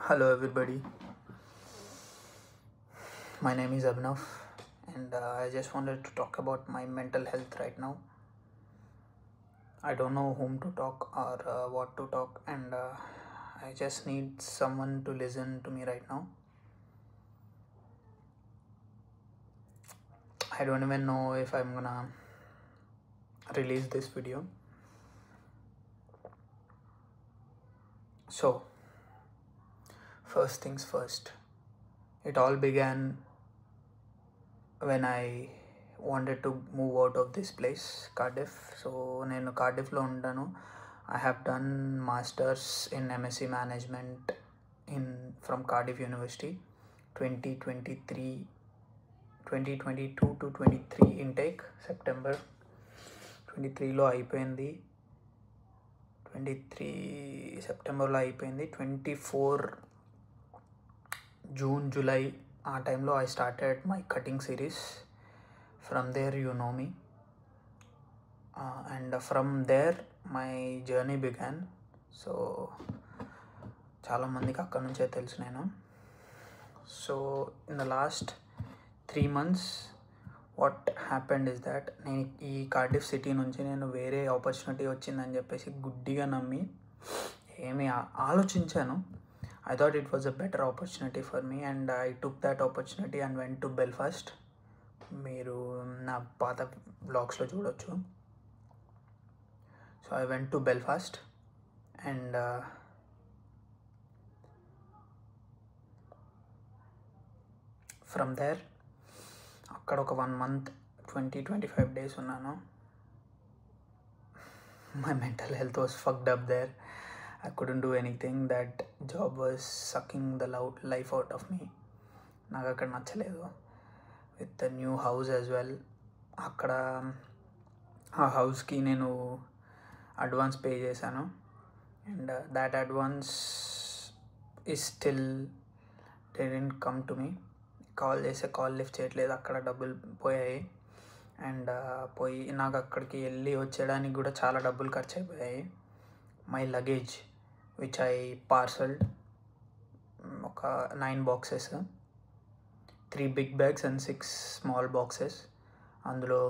Hello, everybody. My name is Abhinav, and I just wanted to talk about my mental health right now. I don't know whom to talk or what to talk, and I just need someone to listen to me right now. I don't even know if I'm gonna release this video. So, first things first, it all began when I wanted to move out of this place, Cardiff. So నేను కార్డిఫ్లో ఉంటాను. I have done masters in MSc management from Cardiff University 2022 to 23 intake. September 23లో అయిపోయింది. 23 సెప్టెంబర్లో అయిపోయింది. 24 June July ఆ టైంలో I started my cutting series. From there you know me, and from there my journey began. So చాలామందికి అక్కడ నుంచే తెలుసు నేను. So in the last 3 months what happened is that నేను ఈ కార్డిఫ్ సిటీ నుంచి నేను వేరే ఆపర్చునిటీ వచ్చిందని చెప్పేసి గుడ్డిగా నమ్మి ఏమీ ఆలోచించాను. I thought it was a better opportunity for me, and I took that opportunity and went to Belfast. మీరు నా పాత బ్లాగ్స్లో చూడొచ్చు. So I went to Belfast, and from there అక్కడ ఒక 1 month 25 days ఉన్నాను. My mental health was fucked up there. I couldn't do anything. That job was sucking the life out of me. నాకు అక్కడ నచ్చలేదు. With the new house as well. అక్కడ ఆ హౌస్కి నేను అడ్వాన్స్ పే చేశాను, and that advance is still didn't come to me. Call చేస్తే call lift చేయట్లేదు. అక్కడ డబ్బులు పోయాయి, అండ్ నాకు అక్కడికి వెళ్ళి వచ్చేయడానికి కూడా చాలా డబ్బులు ఖర్చు అయిపోయాయి. మై లగేజ్ విచ్ ఐ పార్సల్డ్, ఒక 9 boxes, 3 big bags and 6 small boxes. అందులో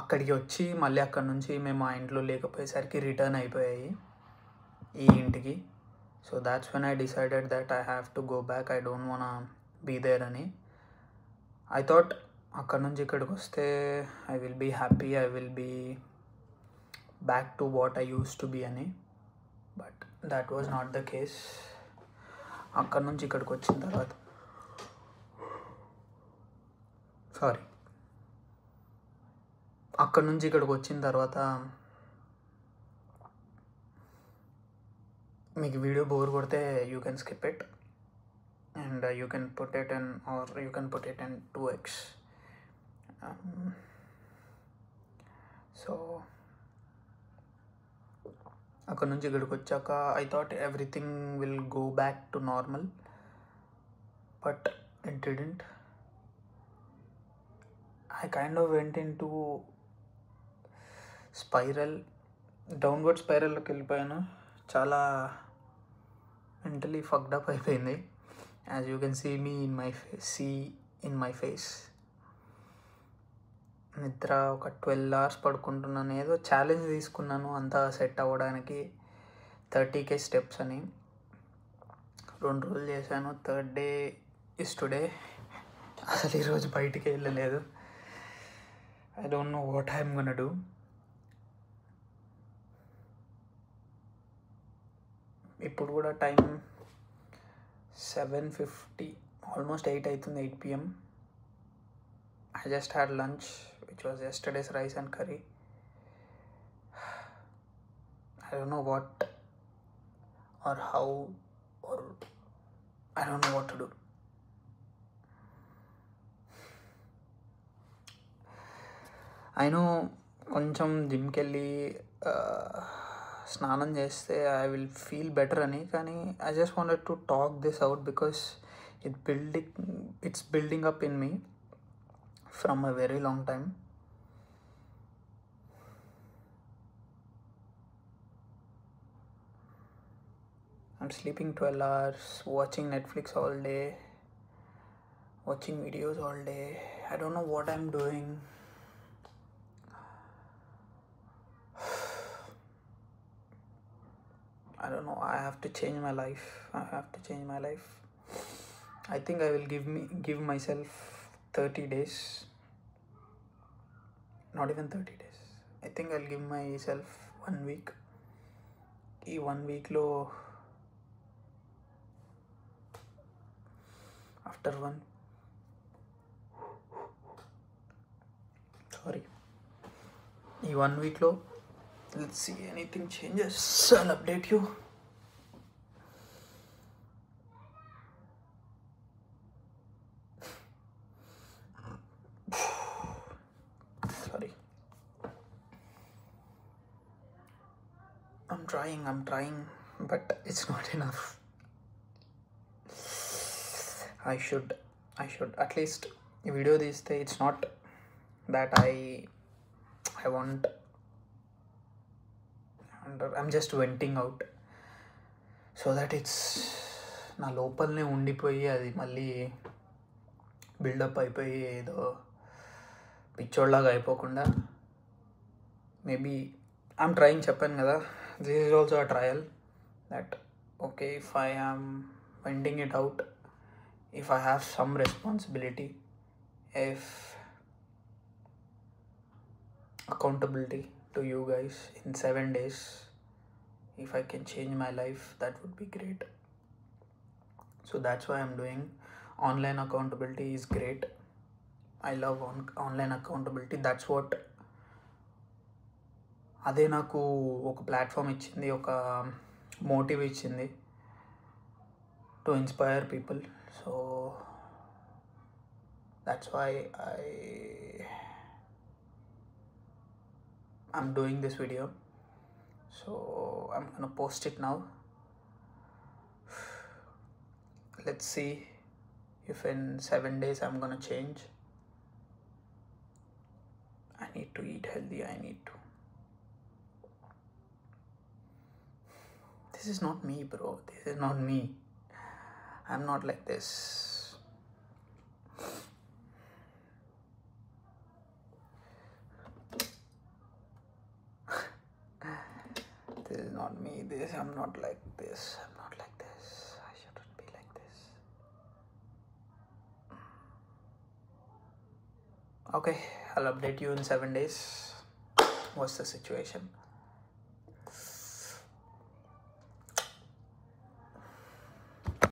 అక్కడికి వచ్చి మళ్ళీ అక్కడి నుంచి మేము ఆ ఇంట్లో లేకపోయేసరికి రిటర్న్ అయిపోయాయి ఈ ఇంటికి. So that's when I decided that I have to go back. I don't want be there అని. ఐ థాట్ అక్కడ నుంచి ఇక్కడికి వస్తే I will be happy, I will be back to what I use to be అని. But that was not the case. అక్కడ నుంచి ఇక్కడికి వచ్చిన తర్వాత అక్కడ నుంచి ఇక్కడికి వచ్చిన తర్వాత మీకు వీడియో బోర్ కొడితే you can skip it, and you can put it in, or you can put it in 2x. So అక్కడ నుంచి ఇక్కడికి వచ్చాక I thought everything will go back to normal, but it didn't. I kind of went into downward స్పైరల్లోకి వెళ్ళిపోయాను. చాలా mentally fucked up అయిపోయింది. As you can see in my face. నిద్ర ఒక 12 hours పడుకుంటున్నాను. ఏదో ఛాలెంజ్ తీసుకున్నాను అంతా సెట్ అవ్వడానికి, 30K steps అని. 2 రోజులు చేశాను. 3rd day is today. అసలు ఈరోజు బయటికి వెళ్ళలేదు. I don't know what I'm gonna do. ఇప్పుడు కూడా టైం 7:50, ఆల్మోస్ట్ 8 అవుతుంది, 8 PM. I just had lunch, which was yesterday's rice and curry. I don't know what or how, or I don't know what to do. I know కొంచెం జిమ్కి వెళ్ళి స్నానం చేస్తే I will feel better అని, కానీ I just wanted to talk this out because it's building up in me from a very long time. I'm sleeping 12 hours, watching Netflix all day, watching videos all day. I don't know what I'm doing. I don't know. I have to change my life. I think I will give myself 30 days. Not even 30 days. I think I'll give myself 1 week. ఈ 1 weekలో after ఈ 1 weekలో let's see anything changes, I'll update you. Sorry, I'm trying, but it's not enough. I should at least ఈ video తీస్తే it's not that I want, I'm just venting out so that it's నా లోపలనే ఉండిపోయి అది మళ్ళీ buildup అయిపోయి ఏదో పిచ్చోళ్ళలాగా అయిపోకుండా మేబీ ఐఎమ్ ట్రయింగ్, చెప్పాను కదా, this is also a trial that okay if I am venting it out, if I have some responsibility, if accountability to you guys in 7 days, if I can change my life, that would be great. So that's why I'm doing online accountability is great. I love online accountability. That's what అదే నాకు ఒక platform ఇచ్చింది, ఒక motive ఇచ్చింది to inspire people. So that's why I'm doing this video. So I'm gonna post it now. Let's see if in 7 days I'm gonna change. I need to eat healthy. This is not me, bro. This is not me. I'm not like this. This is not me. I'm not like this. I shouldn't be like this. Okay, I'll update you in 7 days. What's the situation?